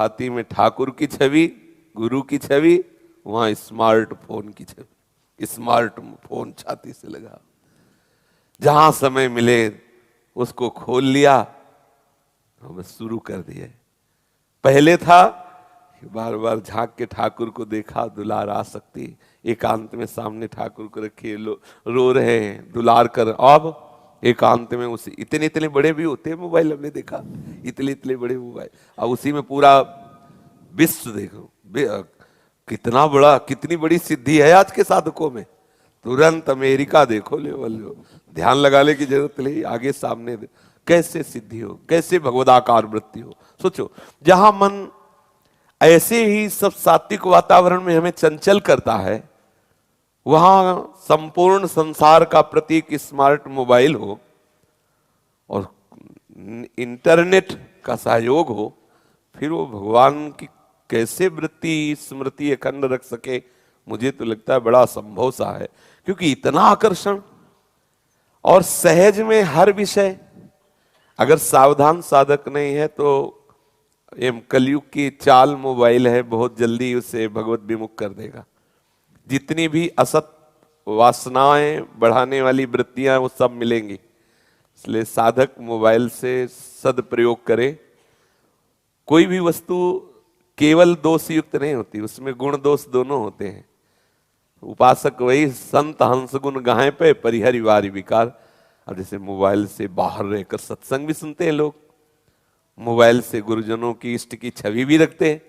छाती में ठाकुर की छवि, गुरु की छवि, वहां स्मार्टफोन की छवि। स्मार्टफोन छाती से लगा, जहां समय मिले उसको खोल लिया, हम शुरू कर दिए। पहले था कि बार बार झांक के ठाकुर को देखा, दुलार आ सकती, एकांत में सामने ठाकुर को रखे रो रहे हैं, दुलार कर। अब एकांत में उसी इतने इतने बड़े भी होते हैं मोबाइल, हमने देखा इतने इतने बड़े मोबाइल, अब उसी में पूरा विश्व देखो। कितना बड़ा, कितनी बड़ी सिद्धि है आज के साधकों में। तुरंत अमेरिका देखो लेवल, ध्यान लगाने की जरूरत नहीं, आगे सामने कैसे सिद्धि हो, कैसे भगवदाकार वृत्ति हो। सोचो, जहां मन ऐसे ही सब सात्विक वातावरण में हमें चंचल करता है, वहां संपूर्ण संसार का प्रतीक स्मार्ट मोबाइल हो और इंटरनेट का सहयोग हो, फिर वो भगवान की कैसे वृत्ति स्मृति अखंड रख सके। मुझे तो लगता है बड़ा असंभव सा है, क्योंकि इतना आकर्षण और सहज में हर विषय। अगर सावधान साधक नहीं है तो ये कलयुग की चाल मोबाइल है, बहुत जल्दी उसे भगवत विमुख कर देगा। जितनी भी असत वासनाएं बढ़ाने वाली वृत्तियां वो सब मिलेंगी। इसलिए साधक मोबाइल से सदप्रयोग करे। कोई भी वस्तु केवल दोष युक्त नहीं होती, उसमें गुण दोष दोनों होते हैं। उपासक वही संत हंस गुण गाहे पे परिहरि वारी विकार। अब जैसे मोबाइल से बाहर रहकर सत्संग भी सुनते हैं लोग, मोबाइल से गुरुजनों की इष्ट की छवि भी रखते हैं,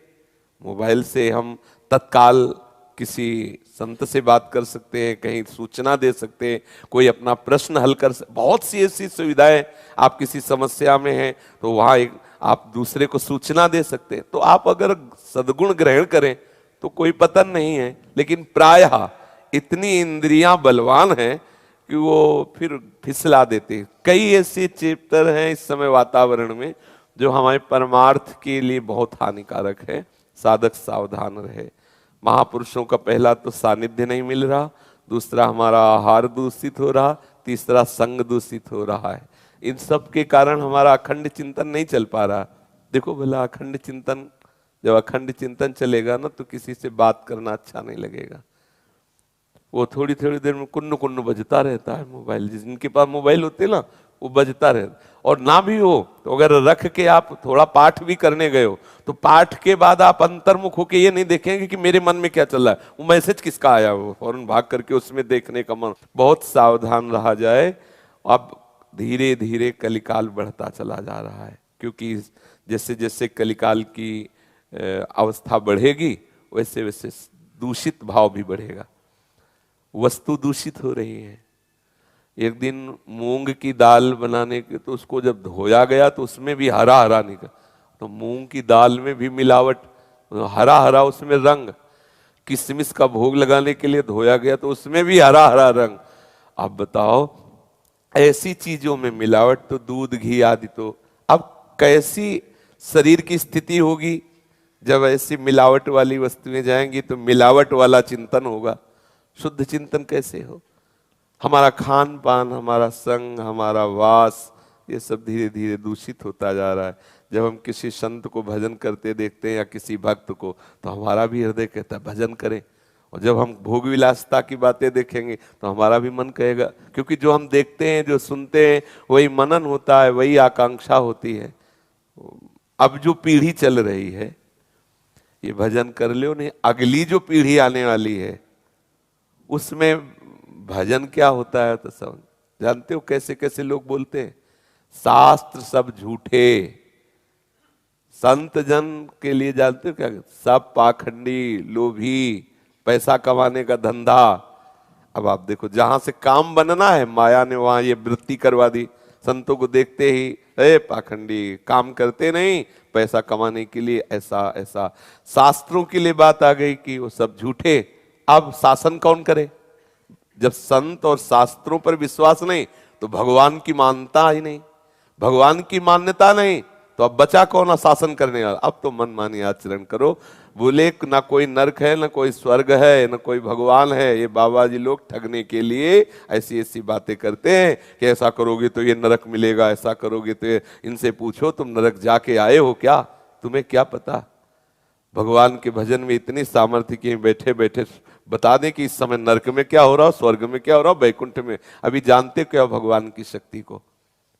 मोबाइल से हम तत्काल किसी संत से बात कर सकते हैं, कहीं सूचना दे सकते हैं, कोई अपना प्रश्न हल कर सकते। बहुत सी ऐसी सुविधाएं, आप किसी समस्या में हैं तो वहां एक आप दूसरे को सूचना दे सकते हैं। तो आप अगर सद्गुण ग्रहण करें तो कोई पतन नहीं है, लेकिन प्रायः इतनी इंद्रियां बलवान हैं कि वो फिर फिसला देते हैं। कई ऐसे चैप्टर हैं इस समय वातावरण में जो हमारे परमार्थ के लिए बहुत हानिकारक है। साधक सावधान रहे। महापुरुषों का पहला तो सानिध्य नहीं मिल रहा, दूसरा हमारा आहार दूषित हो रहा, तीसरा संग दूषित हो रहा है। इन सब के कारण हमारा अखंड चिंतन नहीं चल पा रहा। देखो भला, अखंड चिंतन, जब अखंड चिंतन चलेगा ना तो किसी से बात करना अच्छा नहीं लगेगा। वो थोड़ी थोड़ी देर में कुन्न कुन्न बजता रहता है मोबाइल। जिनके पास मोबाइल होते ना वो बजता रहता, और ना भी हो तो अगर रख के आप थोड़ा पाठ भी करने गए हो तो पाठ के बाद आप अंतर्मुख होके ये नहीं देखेंगे कि मेरे मन में क्या चल रहा है, वो मैसेज किसका आया, वो फौरन भाग करके उसमें देखने का मन। बहुत सावधान रहा जाए। अब धीरे धीरे कलिकाल बढ़ता चला जा रहा है, क्योंकि जैसे जैसे कलिकाल की अवस्था बढ़ेगी वैसे वैसे दूषित भाव भी बढ़ेगा, वस्तु दूषित हो रही है। एक दिन मूंग की दाल बनाने के तो उसको जब धोया गया तो उसमें भी हरा हरा निकला। तो मूंग की दाल में भी मिलावट, हरा हरा उसमें रंग। किशमिश का भोग लगाने के लिए धोया गया तो उसमें भी हरा हरा रंग। अब बताओ, ऐसी चीजों में मिलावट, तो दूध घी आदि, तो अब कैसी शरीर की स्थिति होगी जब ऐसी मिलावट वाली वस्तुएं जाएंगी। तो मिलावट वाला चिंतन होगा, शुद्ध चिंतन कैसे हो। हमारा खान पान, हमारा संग, हमारा वास, ये सब धीरे धीरे दूषित होता जा रहा है। जब हम किसी संत को भजन करते देखते हैं या किसी भक्त को, तो हमारा भी हृदय कहता है भजन करें। और जब हम भोग विलासता की बातें देखेंगे तो हमारा भी मन कहेगा, क्योंकि जो हम देखते हैं, जो सुनते हैं, वही मनन होता है, वही आकांक्षा होती है। अब जो पीढ़ी चल रही है ये भजन कर लो नहीं, अगली जो पीढ़ी आने वाली है उसमें भजन क्या होता है तो समझ जानते हो। कैसे कैसे लोग बोलते हैं, शास्त्र सब झूठे, संत जन के लिए जानते हो क्या, सब पाखंडी, लोभी, पैसा कमाने का धंधा। अब आप देखो, जहां से काम बनना है माया ने वहां ये वृत्ति करवा दी। संतों को देखते ही पाखंडी, काम करते नहीं, पैसा कमाने के लिए ऐसा ऐसा। शास्त्रों के लिए बात आ गई कि वो सब झूठे। अब शासन कौन करे जब संत और शास्त्रों पर विश्वास नहीं, तो भगवान की मान्यता ही नहीं, भगवान की मान्यता नहीं, तो अब बचा कौन शासन करने वाला। अब तो मनमानी आचरण करो। बोले ना कोई नरक है, ना कोई स्वर्ग है, ना कोई भगवान है। ये बाबा जी लोग ठगने के लिए ऐसी ऐसी बातें करते हैं कि ऐसा करोगे तो ये नरक मिलेगा, ऐसा करोगे तो इनसे पूछो तुम नरक जाके आए हो क्या, तुम्हें क्या पता। भगवान के भजन में इतनी सामर्थ्य कि बैठे बैठे बता दें कि इस समय नरक में क्या हो रहा हो, स्वर्ग में क्या हो रहा हो, वैकुंठ में। अभी जानते क्या भगवान की शक्ति को?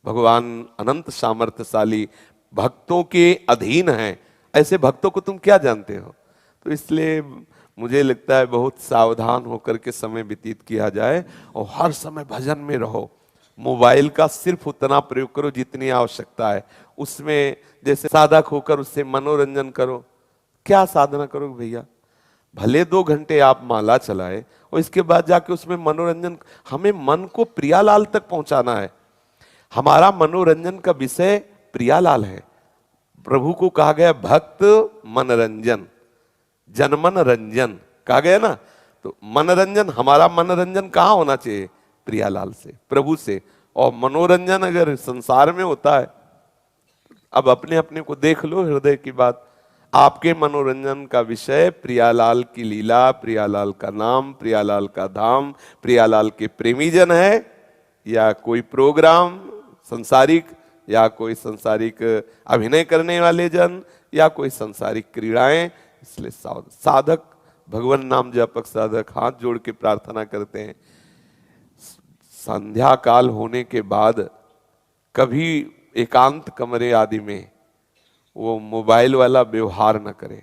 भगवान अनंत सामर्थ्यशाली, भक्तों के अधीन है। ऐसे भक्तों को तुम क्या जानते हो? तो इसलिए मुझे लगता है बहुत सावधान होकर के समय व्यतीत किया जाए और हर समय भजन में रहो। मोबाइल का सिर्फ उतना प्रयोग करो जितनी आवश्यकता है, उसमें जैसे साधक होकर उससे मनोरंजन करो। क्या साधना करोगे भैया? भले 2 घंटे आप माला चलाए और इसके बाद जाके उसमें मनोरंजन। हमें मन को प्रियालाल तक पहुंचाना है। हमारा मनोरंजन का विषय प्रियालाल है। प्रभु को कहा गया भक्त मनोरंजन, जनमन रंजन कहा गया ना। तो मनोरंजन, हमारा मनोरंजन कहाँ होना चाहिए? प्रियालाल से, प्रभु से। और मनोरंजन अगर संसार में होता है, अब अपने अपने को देख लो, हृदय की बात। आपके मनोरंजन का विषय प्रियालाल की लीला, प्रियालाल का नाम, प्रियालाल का धाम, प्रियालाल के प्रेमी जन है, या कोई प्रोग्राम संसारिक, या कोई संसारिक अभिनय करने वाले जन, या कोई संसारिक क्रीड़ाएं। इसलिए साधक, भगवान नाम जपक साधक हाथ जोड़ के प्रार्थना करते हैं, संध्या काल होने के बाद कभी एकांत कमरे आदि में वो मोबाइल वाला व्यवहार न करे।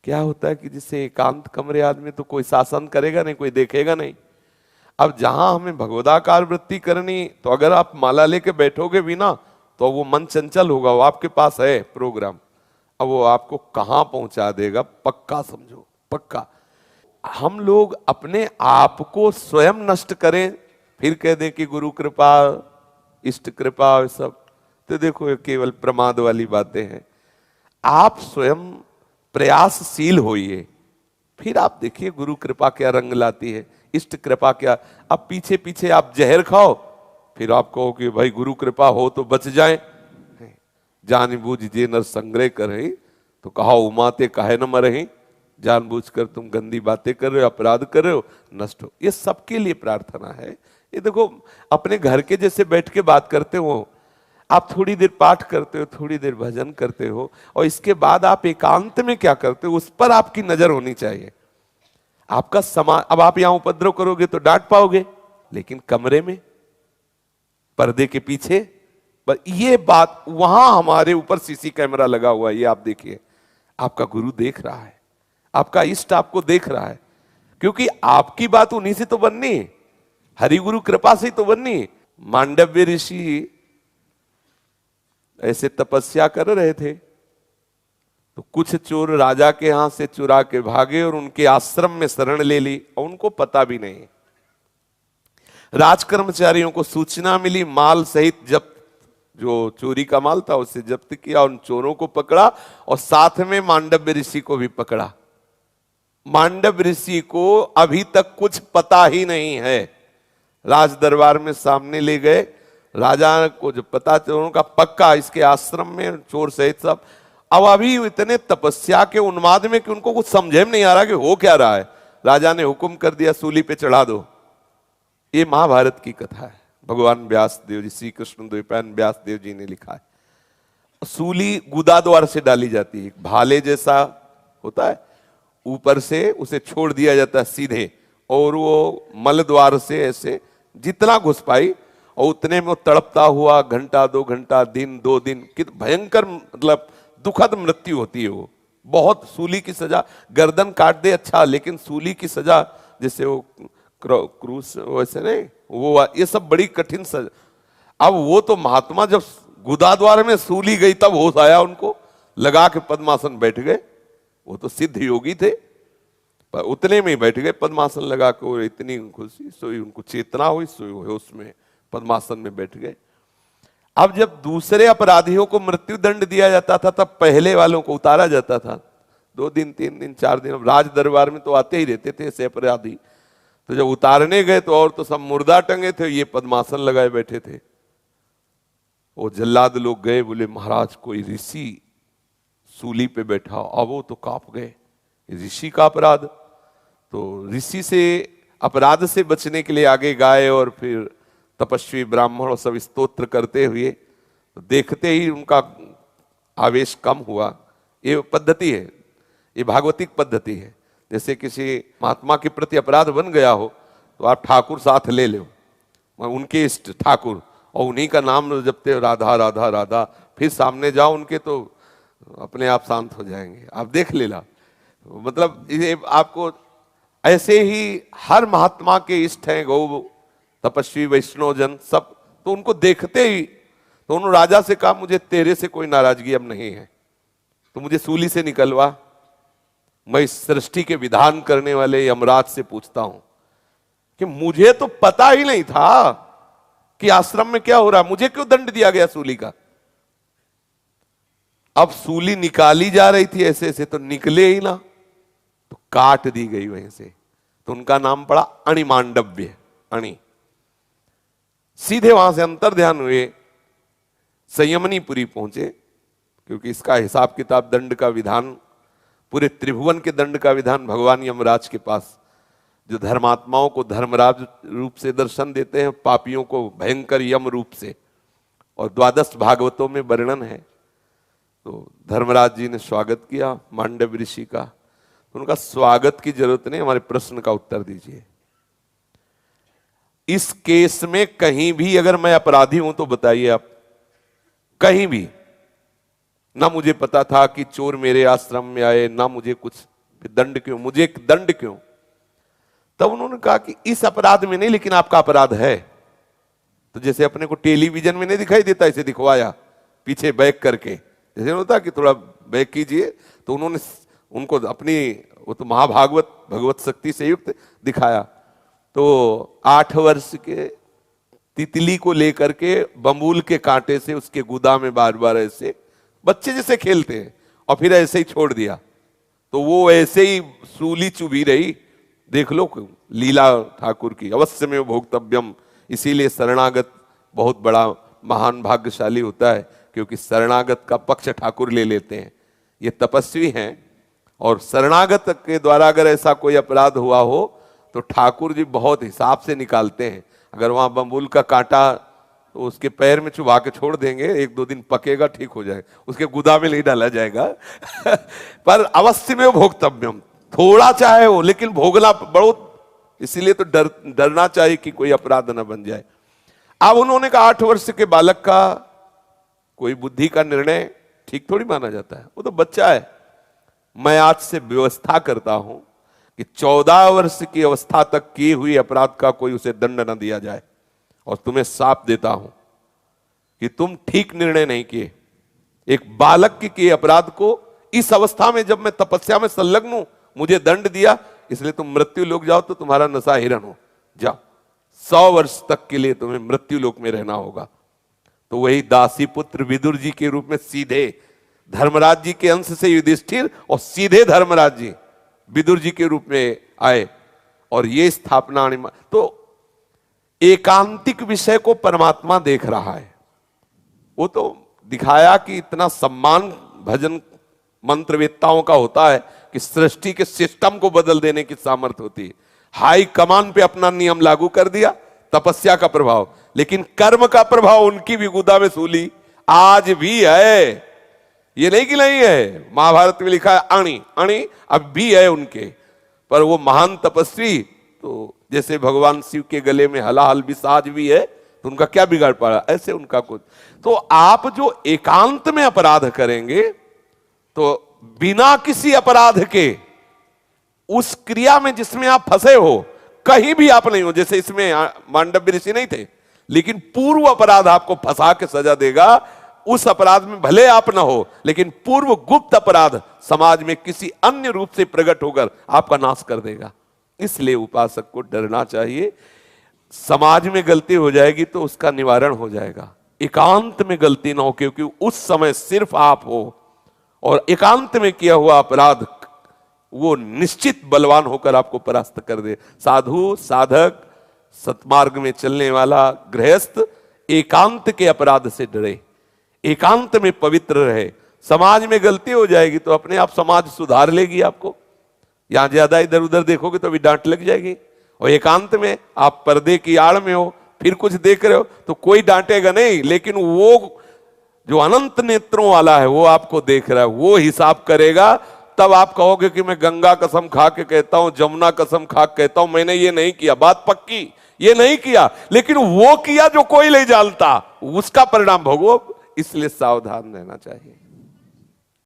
क्या होता है कि जिससे एकांत कमरे आदि में तो कोई शासन करेगा नहीं, कोई देखेगा नहीं। अब जहां हमें भगवदाकार वृत्ति करनी, तो अगर आप माला लेके बैठोगे भी ना, तो वो मन चंचल होगा। वो आपके पास है प्रोग्राम, अब वो आपको कहां पहुंचा देगा, पक्का समझो, पक्का। हम लोग अपने आप को स्वयं नष्ट करें, फिर कह दें कि गुरु कृपा, इष्ट कृपा, सब तो देखो ये केवल प्रमाद वाली बातें हैं। आप स्वयं प्रयासशील होइए, फिर आप देखिए गुरु कृपा क्या रंग लाती है, इष्ट कृपा क्या। अब पीछे पीछे आप जहर खाओ, फिर आप कहो कि भाई गुरु कृपा हो तो बच जाए। जानबूझ जे नर संग्रह करे, तो कहा उमाते काहे न मरही। जानबूझकर तुम गंदी बातें कर रहे हो, अपराध कर रहे हो, नष्ट हो। ये सबके लिए प्रार्थना है। ये देखो अपने घर के जैसे बैठ के बात करते हो, आप थोड़ी देर पाठ करते हो, थोड़ी देर भजन करते हो, और इसके बाद आप एकांत में क्या करते हो, उस पर आपकी नजर होनी चाहिए। आपका समाज, अब आप यहां उपद्रव करोगे तो डांट पाओगे, लेकिन कमरे में पर्दे के पीछे, ये बात, वहां हमारे ऊपर सीसी कैमरा लगा हुआ है, ये आप देखिए। आपका गुरु देख रहा है, आपका इष्ट आपको देख रहा है, क्योंकि आपकी बात उन्हीं से तो बननी है, हरिगुरु कृपा से तो बननी है। मांडव्य ऋषि ऐसे तपस्या कर रहे थे, तो कुछ चोर राजा के यहां से चुरा के भागे और उनके आश्रम में शरण ले ली, और उनको पता भी नहीं। राज कर्मचारियों को सूचना मिली, माल सहित जब्त, जो चोरी का माल था उसे जब्त किया, उन चोरों को पकड़ा और साथ में मांडव्य ऋषि को भी पकड़ा। मांडव्य ऋषि को अभी तक कुछ पता ही नहीं है। राज दरबार में सामने ले गए, राजा को जब पता चोरों का पक्का, इसके आश्रम में चोर सहित सब। अब अभी इतने तपस्या के उन्माद में कि उनको कुछ समझे में नहीं आ रहा कि हो क्या रहा है। राजा ने हुक्म कर दिया सूली पे चढ़ा दो। ये महाभारत की कथा है, भगवान व्यास देव जी, श्री कृष्ण द्वैपायन व्यास देव जी ने लिखा है। सूली गुदा द्वार से डाली जाती है, भाले जैसा होता है, ऊपर से उसे छोड़ दिया जाता है सीधे, और वो मल द्वार से ऐसे जितना घुस पाई, और उतने में वो तड़पता हुआ घंटा 2 घंटा, दिन 2 दिन, कितना भयंकर, मतलब दुखद मृत्यु होती है वो। बहुत सूली की सजा, गर्दन काट दे अच्छा, लेकिन सूली की सजा जैसे वो क्रूस वैसे नहीं, वो ये सब बड़ी कठिन सजा। अब वो तो महात्मा जब गुदाद्वार में सूली गई तब होश आया उनको, लगा के पद्मासन बैठ गए। वो तो सिद्ध योगी थे, पर उतने में ही बैठ गए पद्मासन लगा के। इतनी खुशी, सोई उनको चेतना हुई, सोई होश में पद्मासन में बैठ गए। अब जब दूसरे अपराधियों को मृत्यु दंड दिया जाता था, तब पहले वालों को उतारा जाता था। 2 दिन 3 दिन 4 दिन, अब राज दरबार में तो आते ही रहते थे ऐसे अपराधी। तो जब उतारने गए तो और तो सब मुर्दा टंगे थे, ये पद्मासन लगाए बैठे थे। वो जल्लाद लोग गए, बोले महाराज कोई ऋषि सूली पे बैठा। अब वो तो कांप गए, ऋषि का अपराध। तो ऋषि से अपराध से बचने के लिए आगे गाए, और फिर तपस्वी ब्राह्मण सब स्तोत्र करते हुए, तो देखते ही उनका आवेश कम हुआ। ये पद्धति है, ये भागवतिक पद्धति है। जैसे किसी महात्मा के प्रति अपराध बन गया हो तो आप ठाकुर साथ ले लो, उनके इष्ट ठाकुर, और उन्हीं का नाम जपते हो, राधा राधा राधा, फिर सामने जाओ उनके तो अपने आप शांत हो जाएंगे। आप देख लेना, मतलब ये आपको ऐसे ही हर महात्मा के इष्ट हैं, गौ तपस्वी वैष्णव जन सब, तो उनको देखते ही तो उन्होंने राजा से कहा मुझे तेरे से कोई नाराजगी अब नहीं है, तो मुझे सूली से निकलवा, मैं इस सृष्टि के विधान करने वाले यमराज से पूछता हूं कि मुझे तो पता ही नहीं था कि आश्रम में क्या हो रहा, मुझे क्यों दंड दिया गया सूली का। अब सूली निकाली जा रही थी ऐसे ऐसे, तो निकले ही ना, तो काट दी गई वहीं से, तो उनका नाम पड़ा अणिमांडव्य, अणि। सीधे वहां से अंतर ध्यान हुए, संयमनीपुरी पहुंचे, क्योंकि इसका हिसाब किताब दंड का विधान, पूरे त्रिभुवन के दंड का विधान भगवान यमराज के पास, जो धर्मात्माओं को धर्मराज रूप से दर्शन देते हैं, पापियों को भयंकर यम रूप से, और 12 भागवतों में वर्णन है। तो धर्मराज जी ने स्वागत किया मांडव ऋषि का, तो उनका स्वागत की जरूरत नहीं, हमारे प्रश्न का उत्तर दीजिए। इस केस में कहीं भी अगर मैं अपराधी हूं तो बताइए आप, कहीं भी, ना मुझे पता था कि चोर मेरे आश्रम में आए, ना मुझे कुछ, दंड क्यों, मुझे दंड क्यों। तब उन्होंने कहा कि इस अपराध में नहीं, लेकिन आपका अपराध है। तो जैसे अपने को टेलीविजन में नहीं दिखाई देता, इसे दिखवाया पीछे बैक करके, जैसे होता कि थोड़ा बैक कीजिए, तो उन्होंने उनको अपनी वो तो महाभागवत भगवत शक्ति से युक्त दिखाया। तो 8 वर्ष के तितली को लेकर के बंबूल के कांटे से उसके गुदा में बार बार ऐसे बच्चे जैसे खेलते हैं, और फिर ऐसे ही छोड़ दिया, तो वो ऐसे ही सूली चुभी रही। देख लो लीला ठाकुर की, अवश्य में भोक्तव्यम। इसीलिए शरणागत बहुत बड़ा महान भाग्यशाली होता है, क्योंकि शरणागत का पक्ष ठाकुर ले लेते हैं। ये तपस्वी हैं, और शरणागत के द्वारा अगर ऐसा कोई अपराध हुआ हो तो ठाकुर जी बहुत हिसाब से निकालते हैं। अगर वहां बंबूल का कांटा तो उसके पैर में चुभा के छोड़ देंगे, 1-2 दिन पकेगा, ठीक हो जाएगा, उसके गुदा में नहीं डाला जाएगा। पर अवश्य में भोक्तव्यम, थोड़ा चाहे हो लेकिन भोगना बहुत, इसीलिए तो डरना चाहिए कि कोई अपराध न बन जाए। अब उन्होंने कहा 8 वर्ष के बालक का कोई बुद्धि का निर्णय ठीक थोड़ी माना जाता है, वो तो बच्चा है। मैं आज से व्यवस्था करता हूं कि 14 वर्ष की अवस्था तक किए हुए अपराध का कोई उसे दंड न दिया जाए, और तुम्हें साफ देता हूं कि तुम ठीक निर्णय नहीं किए। एक बालक के किए अपराध को इस अवस्था में, जब मैं तपस्या में संलग्न हूं, मुझे दंड दिया, इसलिए तुम मृत्यु लोक जाओ तो तुम्हारा नशा हिरण हो, जाओ 100 वर्ष तक के लिए तुम्हें मृत्यु लोक में रहना होगा। तो वही दासी पुत्र विदुर जी के रूप में सीधे धर्मराज जी के अंश से युधिष्ठिर, और सीधे धर्मराज जी विदुर जी के रूप में आए, और ये स्थापना। तो एकांतिक विषय को परमात्मा देख रहा है। वो तो दिखाया कि इतना सम्मान भजन मंत्रवेत्ताओं का होता है कि सृष्टि के सिस्टम को बदल देने की सामर्थ्य होती है। हाई कमान पे अपना नियम लागू कर दिया, तपस्या का प्रभाव, लेकिन कर्म का प्रभाव उनकी भी गुदा में सूली आज भी है। ये नहीं कि नहीं है, महाभारत में लिखा है अणि, अणि अब भी है उनके। पर वो महान तपस्वी, तो जैसे भगवान शिव के गले में हलाहल भी साज भी है, तो उनका क्या बिगाड़ पा रहा, ऐसे उनका कुछ। तो आप जो एकांत में अपराध करेंगे, तो बिना किसी अपराध के उस क्रिया में जिसमें आप फंसे हो, कहीं भी आप नहीं हो, जैसे इसमें मांडव्य ऋषि नहीं थे, लेकिन पूर्व अपराध आपको फंसा के सजा देगा। उस अपराध में भले आप ना हो, लेकिन पूर्व गुप्त अपराध समाज में किसी अन्य रूप से प्रकट होकर आपका नाश कर देगा। इसलिए उपासक को डरना चाहिए। समाज में गलती हो जाएगी तो उसका निवारण हो जाएगा, एकांत में गलती ना हो, क्योंकि उस समय सिर्फ आप हो, और एकांत में किया हुआ अपराध वो निश्चित बलवान होकर आपको परास्त कर दे। साधु, साधक, सतमार्ग में चलने वाला गृहस्थ एकांत के अपराध से डरे, एकांत में पवित्र रहे। समाज में गलती हो जाएगी तो अपने आप समाज सुधार लेगी आपको। यहां ज्यादा इधर उधर देखोगे तो भी डांट लग जाएगी, और एकांत में आप पर्दे की आड़ में हो, फिर कुछ देख रहे हो तो कोई डांटेगा नहीं, लेकिन वो जो अनंत नेत्रों वाला है वो आपको देख रहा है, वो हिसाब करेगा। तब आप कहोगे कि मैं गंगा कसम खा के कहता हूं, जमुना कसम खा के कहता हूं, मैंने ये नहीं किया। बात पक्की, ये नहीं किया, लेकिन वो किया जो कोई नहीं जानता, उसका परिणाम भोगो। इसलिए सावधान रहना चाहिए।